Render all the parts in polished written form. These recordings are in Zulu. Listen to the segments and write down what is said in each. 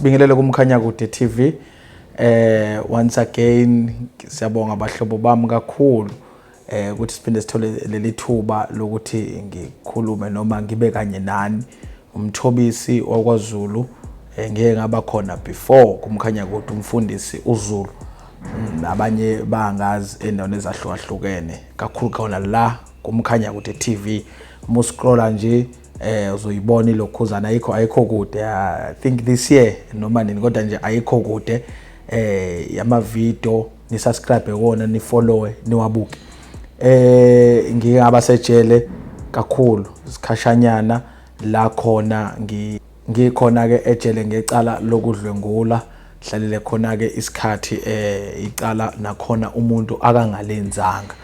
Sibingelele kumkhanya kude TV. Once again siyabonga abahlobo bami kakhulu ukuthi siphinde sithole leli thuba lokuthi ngikhulume noma ngibe kanye nani. Umthobisi wakwaZulu ngeke ngaba khona before kumkhanya kude umfundisi uZulu. Abanye bangazi endaweni ezahlukahlukene kakhulu khona la kumkhanya kude TV. Muscrolla nje uzoyibona ilokhuzana ayikho kude. I think this year noma nini kodwa nje ayikho kude yama video ni subscribe kona ni follow niwabuke. Ngike ngabasejele kakhulu isikhashanyana la khona ngikhona ke ejele ngecala lokudlwengula hlalele khona ke isikhathi icala nakhona umuntu akangalenzanga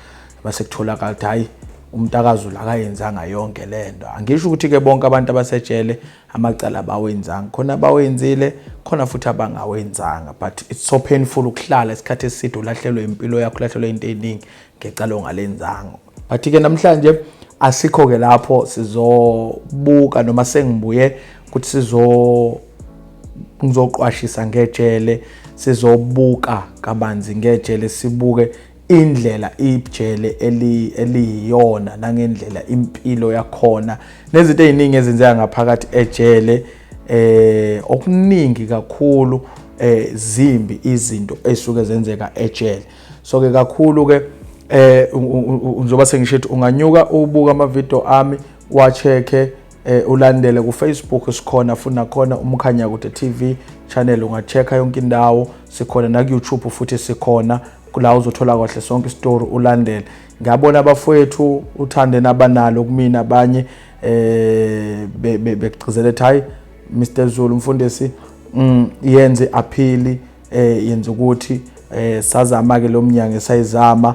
base kutholakala ukuthi hayi umntakaZulu akayenzanga yonke lento. Angisho ukuthi ke bonke abantu abasejele amacala bawenzanga, khona bawenzile khona futhi abangawenzanga, but it's so painful ukuhlala isikhathi eside ulahlelwe impilo yakho, ulahlelwe into eningi ngecala ongalenzanga. But ke namhlanje asikho ke lapho sizobuka noma sengibuye ukuthi ngizoqwashisa ngejele, sizobuka kabanzi ngejele, sibuke indlela ijele eliyiyona nangendlela impilo yakhona nezinto eziningi ezenzeka ngaphakathi ejele. Okuningi kakhulu zimbi izinto esuke zenzeka ejele. So ke kakhulu ke njoba sengishithi unganyuka ubuka ama video ami wacheke ulandele ku Facebook sikhona funa khona umkhanya kude TV channel, ungacheka yonke indawo sikhona na ku YouTube futhi sikhona kula uzothola kahle sonke story ulandele. Ngiyabona abafowethu uthande nabanalo kumina abanye begcizele hayi Mr Zulu mfundisi yenze appeal yenza ukuthi sazama ke lo mnyango sayizama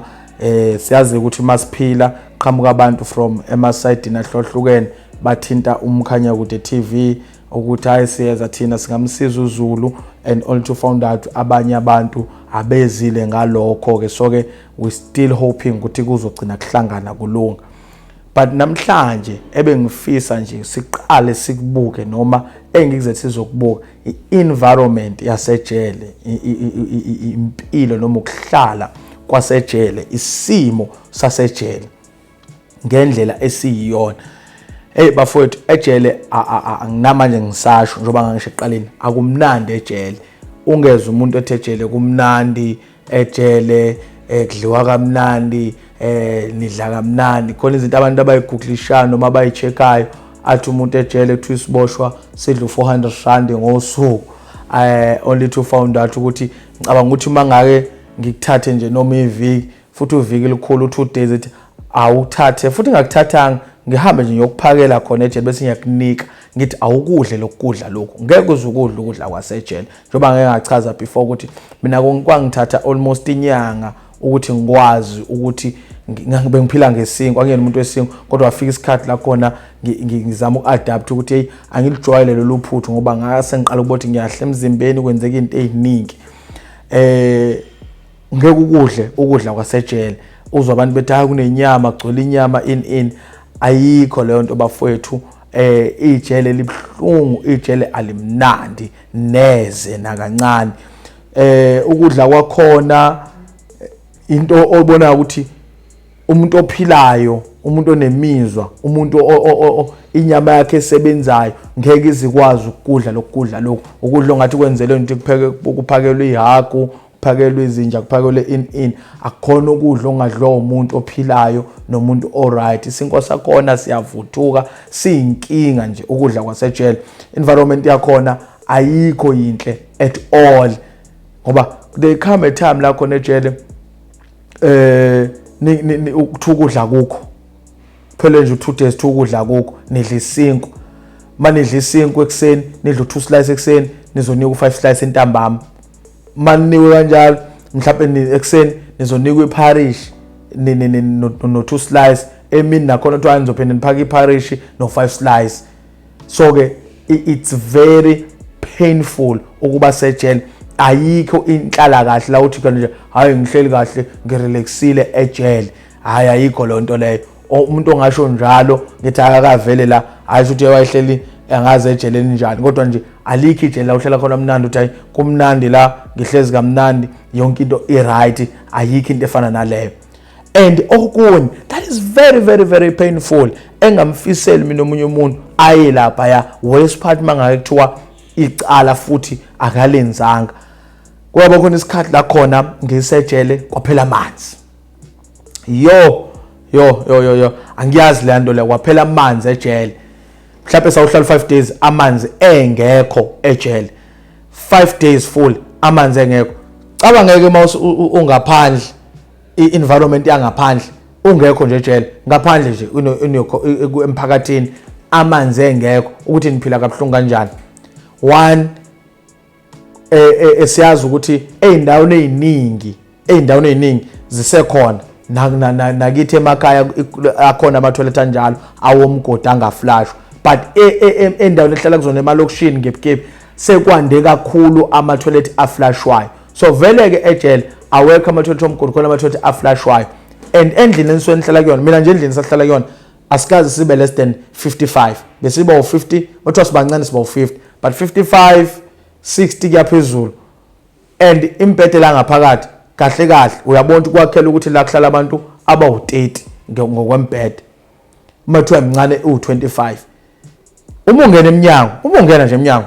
siyazi ukuthi masiphila qhamuka abantu from emaside nahlohlukene bathinta umkhanya kude TV ukuthi hayi siyeza thina singamsiza uZulu and all to found out abanye abantu abezile ngalokho ke. So ke we still hoping ukuthi kuzogcina kuhlangana kulunga. But namhlanje ebengifisa nje siqale sikubuke noma engikuze sizokubuka i-environment yasejele, impilo noma ukuhlala kwasejele, isimo sasejele ngendlela esiyiyona. Bafowethu ejele anginamanje ngisasho njoba ngisho eqaleni akumnandi ejele. Ungeza umuntu ethejele kumnandi ejele, kudliwa kamnandi, nidla kamnandi. Khona izinto abantu abayigooglishana noma abayichekayo athi umuntu ejele kuthi isiboshwa sidla 400 rand ngosuku. Only to found out ukuthi ngicabanga ukuthi mangake ngikuthathe nje noma iviki futhi uviki likhulu 2 days ethi awuthathe futhi ngakuthathanga ngihambe nje yokuphakela khona ejele bese ngiyakunika ngithi awukudle lokudla lokho. Ngeke uzukudla ukudla kwasejele njoba ngeke ngachaza before ukuthi mina kwangithatha almost inyanga ukuthi ngikwazi ukuthi ngibe ngiphila ngesinkwa, angiyena umuntu wesinkwa kodwa wafika isikhathi la khona ngizama ukuadapt ukuthi hey angilijwayele lolu phuthu ngoba ngase ngiqala ukuthi ngiyahle emzimbeni kwenzeka into eziningi. Ngeke ukudla kwasejele uzwa abantu bethi hayi kunenyama gcwele inyama in ayikho leyo nto bafowethu. Ijele libhlungu, ijele alimnandi neze nakancane. Ukudla kwakhona into obona ukuthi umuntu ophilayo, umuntu onemizwa, umuntu inyama yakhe esebenzayo ngeke izikwazi ukudla lokudla lokho. Ukudla ngathi kwenzele into kuphakelwe ihagu, kuphakelwe izinja, kuphakelwe in akukhona ukudla ongadliwa umuntu ophilayo nomuntu alright. Isinkwa sakhona siyavuthuka, siyinkinga nje ukudla kwasejele. Environment yakhona ayikho yinhle at all ngoba they come a time la khona ejele ukudla kukho phela nje 2 days ukudla kukho, nidla isinkwa. Manidla isinkwa ekseni nidla 2 slice ekseni nizonika u5 slice entambama. Maniwe kanjalo mhlawumbe ekseni nizonikwa iparish no 2 slice, emini nakhona kuthiwa nizophinde niphaka iparish no 5 slice. So ke it's very painful ukuba sejele. Ayikho inhlala kahle la uthi nje hayi ngihleli kahle ngirelaxile ejele. Hayi ayikho le nto leyo. Umuntu ongasho njalo ngithi akavele la ayisho ukuthi wayehleli angaze ejeleni njani kodwa nje alikho ijele la uhlala khona mnandi uthi kumnandi la ngihlezi kamnandi yonke into right ayikho into efana naleyo. And okunye that is very very very painful engamfiseli mina omunye umuntu aye lapha ya worst part mangake kuthiwa icala futhi akalenzanga. Kwaba khona isikhathi la khona ngisejele kwaphela amanzi. Yo angiyazi le nto le kwaphela amanzi ejele. Mhlawumbe sawuhlala 5 days amanzi engekho ejele. 5 days full amanzi engekho. Caba ngeke mawuse ungaphandle i-environment yangaphandle ungekho nje ejele ngaphandle nje emphakathini amanzi engekho ukuthi niphila kabuhlungu kanjani. One esiyazi ukuthi ey'ndaweni ey'ningi zisekhona nakithi emakhaya akhona ama-toilet anjalo awomgodi angaflashwa, but endaweni ehlala kuzona emalokishini ngebukebi sekwande kakhulu ama-toilet aflashwayo. So vele-ke ejele awekho ama-toilet omgodi khona ama-toilet aflashwayo. And endlini enisuke nihlala kuyona, mina nje endlini sahlala kuyona asikaze sibe less than 55, besiba u-50 othiwa sibancane siba u-50, but 55 60 kuyaphezulu. And imbhede la ngaphakathi kahle uyabona ukuthi kwakhela ukuthi la kuhlala abantu abawu-30 ngokwembhede, uma kuthiwa mncane u-25. Uma ungena nje emnyango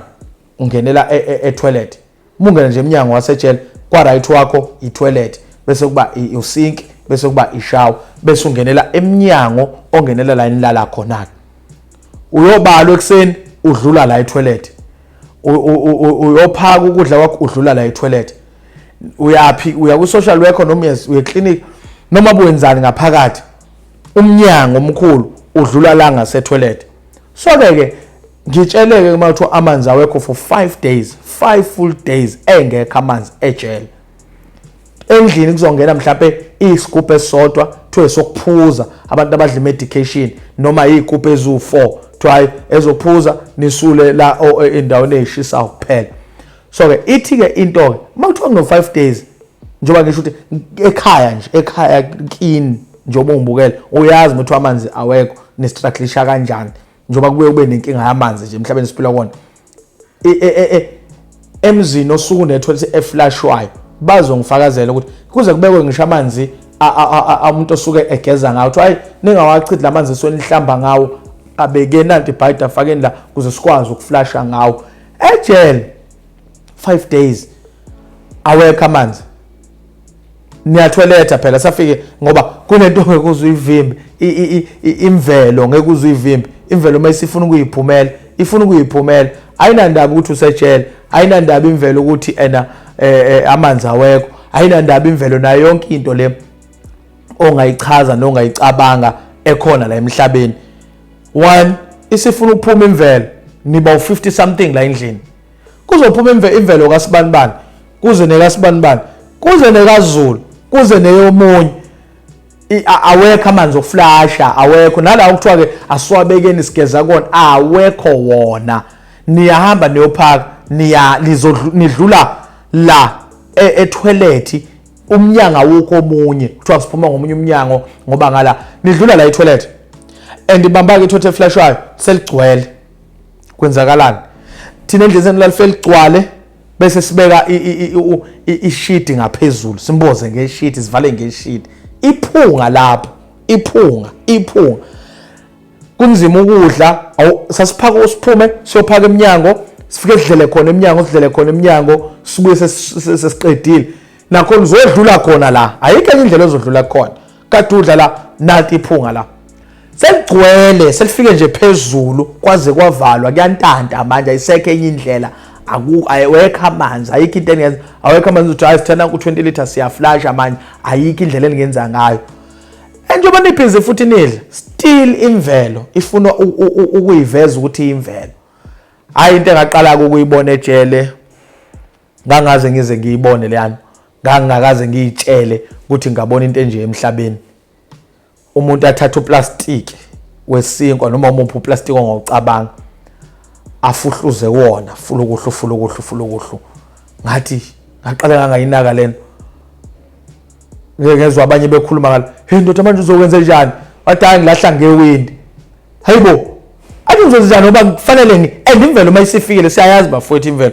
ungenela e-toilet, uma ungena nje emnyango wasejele kwa-right wakho i-toilet, bese kuba i-sink, bese kuba ishower, bese ungenela emnyango ongenela la inilala khona. Uyobala ekuseni udlula la e-toilet, uyophaka ukudla kwakho udlula la e-toilet. Uyaphi uya ku-social worker noma uya clinic noma buwenzani ngaphakathi, umnyango omkhulu udlula la ngase-toilet. So-ke ngitsheleke uma kuthiwa amanzi awekho for 5 days, 5 full days engekho amanzi ejele. Endlini kuzongena mhlawumbe isigubhu esisodwa kuthiwe sokuphuza abantu abadla medication noma izigubhu ezu4 kuthiwa ezophuza nisule la endaweni eyishisa kuphela. So-ke ithi-ke into-ke uma kuthiwa kuno-5 days njengoba ngisho ukuthi ekhaya kini njengoba ungibukela uyazi ukuthi amanzi awekho nistrugglisha kanjani njengoba kube nenkinga yamanzi nje emhlabeni siphila kona. Emzini osuku ne-toilet eflashwayo bazongifakazela ukuthi kuze kubekwe ngisho amanzi umuntu osuke egeza ngawo ukuthi hayi ningawachithi lamanzi esonihlamba ngawo abeke nanti ibhayida afakeni la kuze sikwazi ukuflasha ngawo. Ejele 5 days awekho amanzi, niyathoiletha phela safike ngoba kunento ngeke uzuyivimbe imvelo, ngeke uzuyivimbe imvelo mayisifuna ukuyiphumela ifuna ukuyiphumela. Ayinandaba ukuthi usejele, ayinandaba imvelo ukuthi amanzi awekho, ayinandaba imvelo nayo yonke into le ongayichaza nongayicabanga ekhona la emhlabeni. One, isifuna ukuphuma imvelo niba u50 something la endlini, kuzophuma imvelo kaSibanibani, kuze nekaSibanibani, kuze nekaZulu, kuze neyomunye. Awekho amanzi okuflasha, awekho nala ukuthiwa ke asiwabekeni sigeza kona, awekho wona. Niyahamba niyophaka nidlula la e-toilet, umnyango awukho omunye kuthiwa siphuma ngomunye umnyango ngoba ngala nidlula la e-toilet and ibamba ke i-toilet eflashwayo seligcwele. Kwenzakalani? Thina endlini senilala feligcwale bese sibeka i-sheet ngaphezulu, simboze nge-sheet, sivale nge-sheet. Iphunga lapho, iphunga kunzima ukudla. Sasiphaka usiphume siyophaka emnyango, sifike sidlele khona emnyango, sibuye sesiqedile nakhona uzodlula khona la, ayikho enye indlela ezodlula khona kade udla la nanti iphunga la seligcwele selifike nje phezulu kwaze kwavalwa kuyantanta manje ayisekho enye indlela. Awekho amanzi, ayikho into engenza, awekho amanzi ukuthi hayi sithanda ku-20 liters siyaflasha manje, ayikho indlela engenza ngayo. Njengoba niphize futhi nidla still imvelo ifuna ukuyiveza ukuthi imvelo. Hayi into engaqala ukuyibona ejele ngangaze ngize ngiyibone leyana, ngangakaze ngiyitshele ukuthi ngabona into enje emhlabeni. Umuntu athatha uplastic wesinkwa noma umuphi uplastic ongawucabanga afuhluze wona fulukuhlu ngathi ngaqala ngangayinaka lena. Ngezwe abanye bekhuluma ngalo, hey ndoda manje uzokwenza njani? Wathi hayi ngilahla ngewindi. Hayibo athi ngizozizana ngoba kufanele and imvelo mayisifikile siyayazi bafowethu imvelo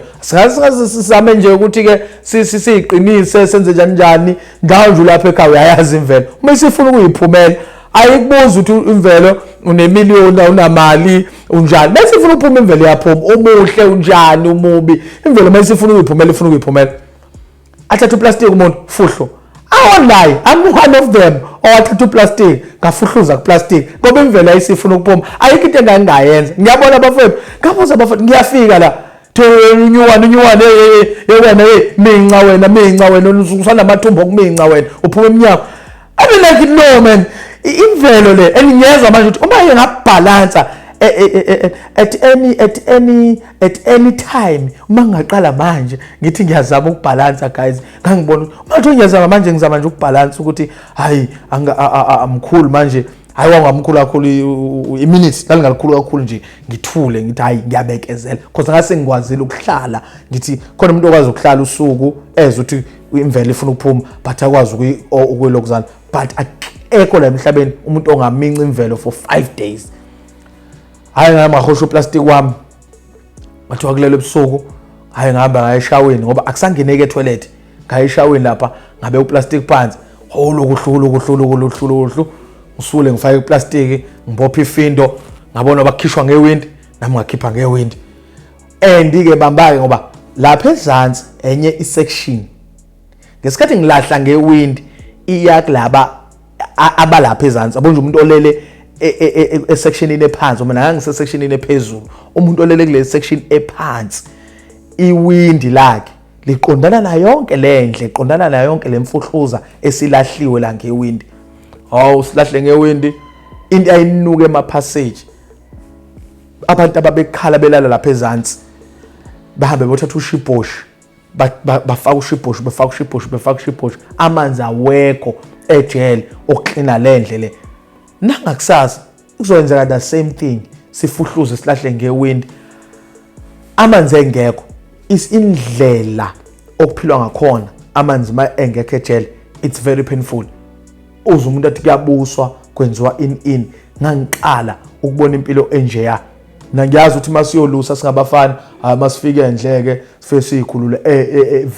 sizame nje ukuthi ke siyiqinise senze njani ndawo nje lapha ekhaya uyayazi imvelo uma sifuna ukuyiphumela ayikubuza ukuthi imvelo unemiliyoni unamali unjani bese ifuna ukuphuma imvelo yaphuma umuhle unjani umubi imvelo mayisifuna ukuyiphumela ifuna ukuyiphumela athatha uplastic umuntu fuhlo awunayi I'm one of them owathatha uplastic ngafuhluza kuplastic ngoba imvelo ayisifuna ukuphuma ayikho into engangayenza ngiyabona abafowethu ngabuza abafowethu ngiyafika la unyuwane yewena minca wena usanamathumbu okuminca wena uphuma eminyango I mean like no man imvelo le engiyeza manje ukuthi uma ngingabhalansa at any time uma ngaqala manje ngithi ngiyazama ukubhalansa guys ngangibona uma ngiyazama manje ngizama nje ukubhalansa ukuthi hayi amkhulu manje hayi wangamkhulu kakhulu iminutes nalingalikhulu kakhulu nje ngithule ngithi hayi ngiyabekezela because ngase ngikwazile ukuhlala ngithi khona umuntu okwazi ukuhlala usuku ezwe ukuthi imvelo ifuna ukuphuma but akwazi ukuyilokuzana but ekho la emhlabeni umuntu ongaminca imvelo for 5 days hayi ngahosha uplastic wami bathiwa kulelo ebusuku hayi ngihamba ngayeshaweni ngoba akusangeneke etoilet ngayeshaweni lapha ngabe uplastic phansi holukuhlu usule ngifake uplastic ngibopha ifindo ngabona bakhishwa ngewindi nami ngakhipha ngewindi and ke bambake ngoba lapha ezantsi enye isection ngesikhathi ngilahla ngewindi iyakulaba abalapha ezantsi abonje umuntu olele esectionini ephansi mina ngangise sectionini ephezulu umuntu olele kule section ephansi iwindi lakhe liqondana na yonke lendle iqondana na yonke lemfuhluza esilahliwe la ngewindi silahle ngewindi into ayinuke ema passage abantu ababekhala belala lapha ezantsi bahambe bothatha ushibhoshi bafaka ushibhoshi amanzi awekho ejele okuklina lendle le nangakusasa kuzoyenzeka the same thing sifuhluze silahle ngewindi amanzi engekho indlela okuphilwa ngakhona amanzi ma engekho ejele it's very painful uze umuntu athi kuyabuswa kwenziwa in ngangiqala ukubona impilo enjeya nangiyazi ukuthi masiyolusa singabafana masifike endleke sife sikhulule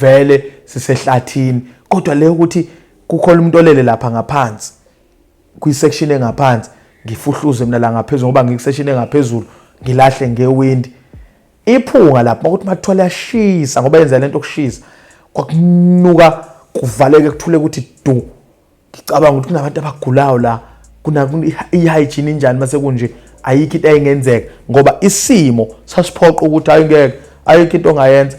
vele sisehlathini kodwa le ukuthi kukhona umuntu olele lapha ngaphansi kuyisection engaphansi ngifuhluze mina la ngaphezulu ngoba ngikusection engaphezulu ngilahle ngewindi iphunga lapha ukuthi mathola yashisa ngoba yenza lento okushisa kwakunuka kuvaleke kuthule ukuthi du ngicabanga ukuthi kunabantu abagulayo la kuna ihygiene injani mase kunje ayikho into engenzeka ngoba isimo sasiphoqa ukuthi ayingeke ayikho into ongayenza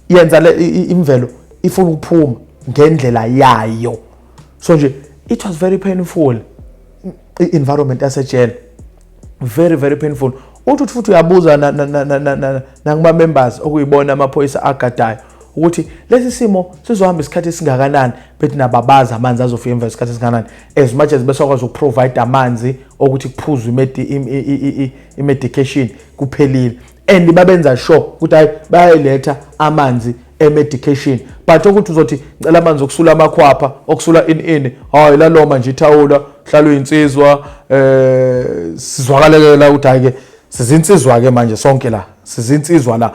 yenza le imvelo ifuna ukuphuma ngendlela yayo so nje it was very painful environment yasejele very painful uthi futhi uyabuza nangima members okuyibona amaphoyisa agadayo ukuthi lesi simo sizohamba isikhathi singakanani bethi nababaza amanzi azofika emva isikhathi singakanani as much as besakwazi ukuprovide amanzi ukuthi kuphuzwe imedication kuphelile and babenza sure ukuthi hayi bayayiletha amanzi emedication but ukuthi uzothi ngicela amanzi okusula amakhwapha okusula in hayi la loma nje ithawula hlalo insizwa sizwakalekela ukuthi hayi ke sizinsizwa ke manje sonke la sizinsizwa la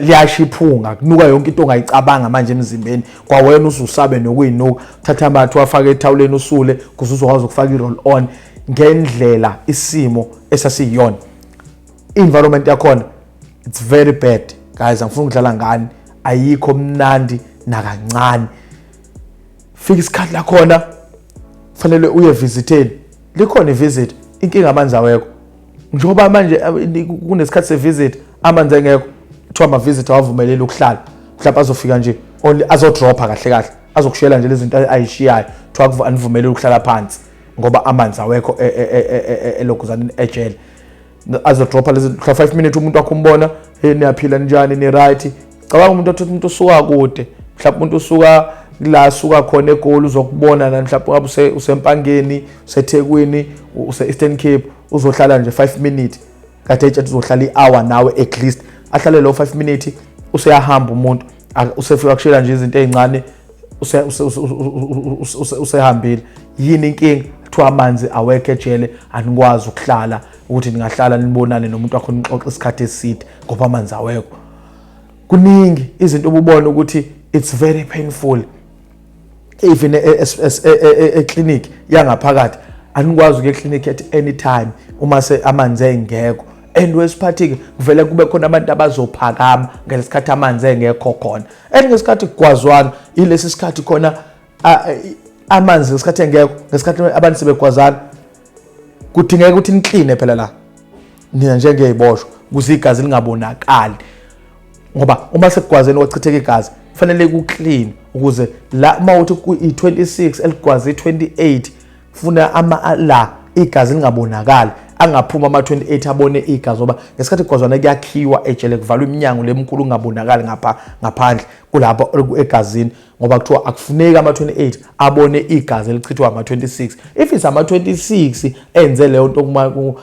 liyashiphunga kunuka yonke into ongayicabanga manje emzimbeni kwawena ususabe nokuyinuka thatha amathu afake ethawuleni usule kuze uzokwazi ukufaka i-roll on ngendlela isimo esasiyona environment yakhona it's very bad guys angifuni ukudlala ngani ayikho mnandi nakancane fika isikhathi la khona kufanele uye visiteni likhona ivisit inkinga amanzi awekho njoba manje kunesikhathi sevisit amanzi engekho kuthiwa ama visitor awavumeleli ukuhlala mhlawumbe azofika nje only azodropa kahle azokushiyela nje lezi zinto ayishiyayo kuthiwa anivumeleli ukuhlala phansi ngoba amanzi awekho elokuzana ejele azodropa lezi 5 minutes umuntu akhumbona niyaphila njani ni right cabanga umuntu usuka kude mhlawumbe umuntu usuka la suka khona eGoli uzokubona la mhlawumbe ngabe usempangeni useThekwini use-Eastern Cape uzohlala nje 5 minutes kade ethi uzohlala i-hour nawe at least ahlale lo 5 minutes useyahamba umuntu usefika kushela nje izinto ezincane usehambile yini inkinga kuthiwa amanzi awekho ejele anikwazi ukuhlala ukuthi ningahlala nibonane nomuntu wakho nixoxe isikhathi eside ngoba amanzi awekho. Kuningi izinto ububona ukuthi it's very painful. Even a clinic yangaphakathi anikwazi ukuya eclinic at any time uma amanzi engekho. And wesiphathi ke kuvele kube khona abantu abazophakama ngelesikhathi amanzi engekho khona. Ngesikhathi kugwazwana ilesi sikhathi khona amanzi ngesikhathi engekho, ngesikhathi abantu sebegwazana kudingeka ukuthi niclean phela la. Nina njengey'boshwa ukuze igazi lingabonakali. Ngoba uma sekugwazeni wachitheka igazi kufanele ku-clean ukuze la uma uthi i-26 eligwaze i-28 kufuna la igazi lingabonakali, angaphuma ama-28 abone igazi ngoba ngesikhathi kugwazwana kuyakhiwa ejele kuvalwa iminyango lemkhulu ungabonakali ngaphandle kulapho egazini ngoba kuthiwa akufuneki ama-28 abone igazi elichithwa ama-26. If it's ama-26 enze leyo nto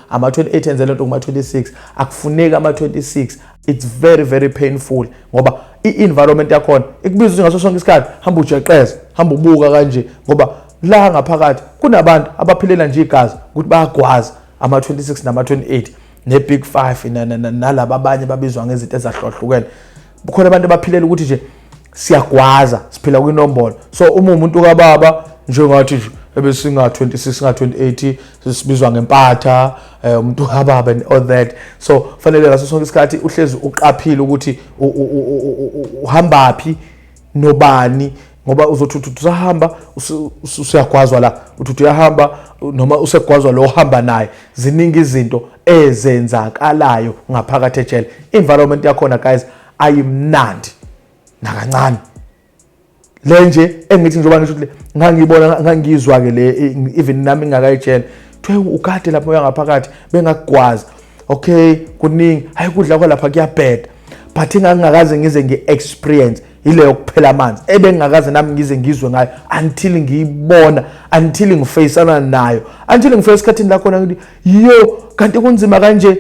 ama-28 enze leyo nto kuma-26 akufuneki ama-26. It's very very painful ngoba i-environment yakhona ikubiza ukuthi ngaso sonke isikhathi hamba ujeqeza, hamba ubuka kanje ngoba la ngaphakathi kunabantu abaphilela nje igazi ukuthi bayagwaza ama-26 nama-28 ne-big 5 nalaba abanye babizwa ngezinto ezahlukahlukene. Kukhona abantu abaphilela ukuthi nje siyagwaza siphila kwinombolo. So uma umuntu kababa njengathi nje ebesinga-26 nga-28 sibizwa ngempatha umuntu kababa and all that. So kufanele ngaso sonke isikhathi uhlezi uqaphile ukuthi uhambaphi nobani ngoba uzothi usahamba usiyagwazwa la, uthi uyahamba noma usegwazwa lo ohamba naye. Ziningi izinto ezenzakalayo ngaphakathi ejele. Environment yakhona guys ayimnandi nakancane. Le nje engithi njengoba ngisho ukuthi ngangibona ngangizwa ke le even nami ngingakayijele kuthiwe ugade lapho yangaphakathi bengakugwaza. Okay kuningi hayi kudla kwalapha kuyabheda but ngingakaze ngize ngi-experience ileyo kuphela amanzi ebengingakaze nami ngize ngizwe ngayo until ngiyibona, until ngifaceana nayo, until ngifike esikhathini la khona ngithi yo kanti kunzima kanje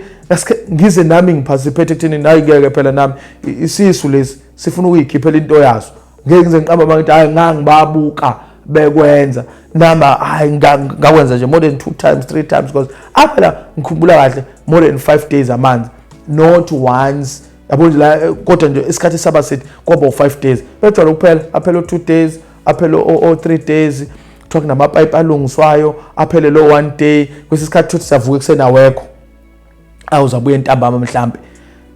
ngize nami ngiparticipate ekutheni nayi ngeke phela nami isisu lesi sifuna ukuyikhiphela into yaso. Ngeke ngize ngiqamba abantu hayi ngangibabuka bekwenza namba hayi ngakwenza nje more than 2 times 3 times because aphela ngikhumbula kahle more than 5 days amanzi not once. Yabo nje la kodwa nje isikhathi saba sithi kwaba 5 days bejwala kuphela aphela 2 days aphela 3 days talk namapipe alungiswayo aphele lo 1 day kwesikhathi uthi savuka kusena wekho awuzabuya entambama mhlambe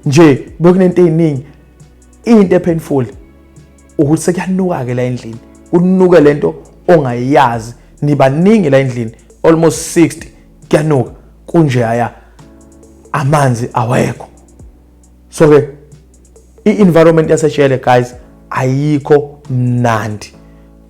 nje bekunento eziningi. Into painful ukuthi sekuyanuka ke la endlini, unuke lento ongayazi. Nibaningi la endlini almost 60 kuyanuka kunje aya amanzi awekho. So ke i-environment yasejele guys ayikho mnandi.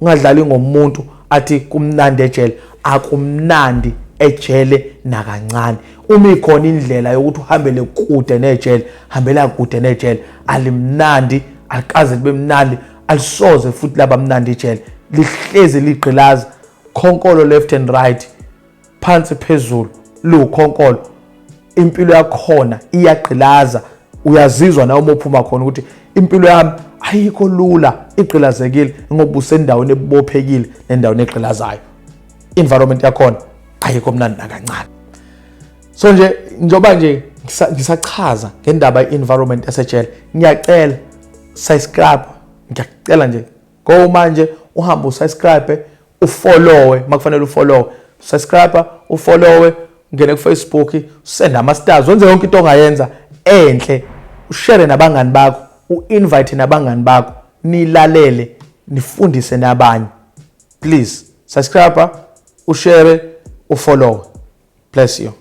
Ungadlali ngomuntu athi kumnandi ejele, akumnandi ejele nakancane. Uma ikhona indlela yokuthi uhambele kude nejele, hambela kude nejele. Alimnandi, alikaze libe mnandi, alisoze futhi laba mnandi ejele. Lihlezi ligqilaza khonkolo left and right, phansi phezulu lukhonkolo. Impilo yakhona iyagqilaza. Uyazizwa na uma uphuma khona ukuthi impilo yami ayikho lula, igqilazekile ngoba usendaweni ebubophekile nendaweni egqilazayo. Environment yakhona ayikho mnandi nakancane. So nje njoba nje ngisachaza ngendaba ye-environment yasejele, ngiyacela subscribe, ngiyacela nje go manje uhamba usubscribe, ufollowe makufanele ufollowe, subscribe, ufollowe, ngene ku Facebook, send ama stars, wenze yonke into ongayenza enhle, ushare nabangani bakho, uinvite nabangani bakho, nilalele, nifundise nabanye. Please subscribe, ushare, ufollow. Bless you.